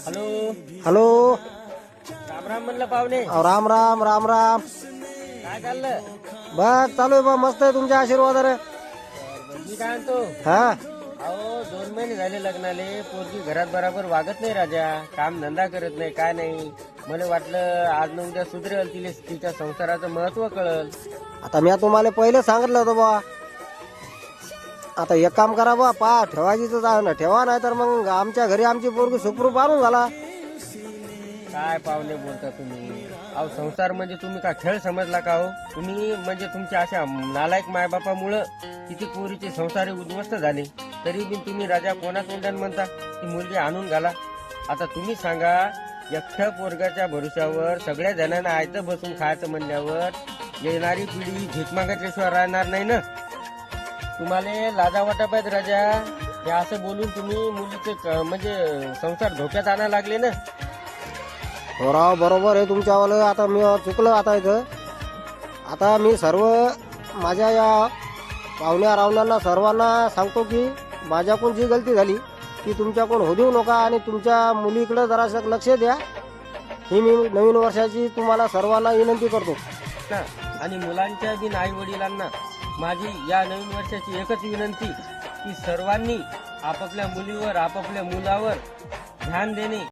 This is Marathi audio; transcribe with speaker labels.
Speaker 1: Hello
Speaker 2: hello.
Speaker 1: राम राम म्हणलं पाहुणे.
Speaker 2: राम राम राम राम.
Speaker 1: काय चाललं?
Speaker 2: बस चालू आहे बा, मस्त आहे तुमच्या आशीर्वादाने.
Speaker 1: मी काय म्हणतो,
Speaker 2: हा.
Speaker 1: अहो 2 महिने झाले लग्नाले, पोरगी घरात बराबर वागत नाही राजा, काम धंदा करत नाही, काय नाही. मला वाटलं आज न उद्या सुधरेल, तिला तिच्या संसाराचं महत्व कळल.
Speaker 2: आता मी तुम्हाला पहिले सांगितलं होतं बा. आता एक काम करा बा, ठेवायची तर ठेवा, नाही तर मग आमच्या घरी आमची पोरगी सुखरूप आणून झाला.
Speaker 1: काय पाहुणे बोलता तुम्ही? अहो संसार म्हणजे तुम्ही का खेळ समजला का हो? तुम्ही म्हणजे तुमच्या अशा नालायक मायबापामुळं किती पोरीचे संसार उद्ध्वस्त झाले, तरी बी तुम्ही राजा कोणा तोंडाने म्हणता ती मुलगी आणून घाला. आता तुम्ही सांगा, एकट्या पोरगाच्या भरोश्यावर सगळ्या जणांना आयतं बसून खायचं म्हणल्यावर येणारी पिढी भीक मागल्याशिवाय राहणार नाही ना. तुम्हाला लाजा वाटप आहेत राजा, हे असं बोलून तुम्ही मुलीचे म्हणजे संसार धोक्यात आणायला लागले ना.
Speaker 2: हो राव, बरोबर आहे तुमच्यावालं. आता मी चुकलं. आता इथं आता मी सर्व माझ्या या पाहुण्या रावणांना सर्वांना सांगतो की माझ्याकडून जी गलती झाली ती तुमच्याकडून होऊ देऊ नका आणि तुमच्या मुलीकडे जरासं लक्ष द्या. ही मी नवीन वर्षाची तुम्हाला सर्वांना विनंती करतो
Speaker 1: ना. आणि मुलांच्या बिन आई वडिलांना माझी या नवीन वर्षाची एकच विनंती की सर्वांनी आपापल्या मुलीवर आपापल्या मुलावर ध्यान देणे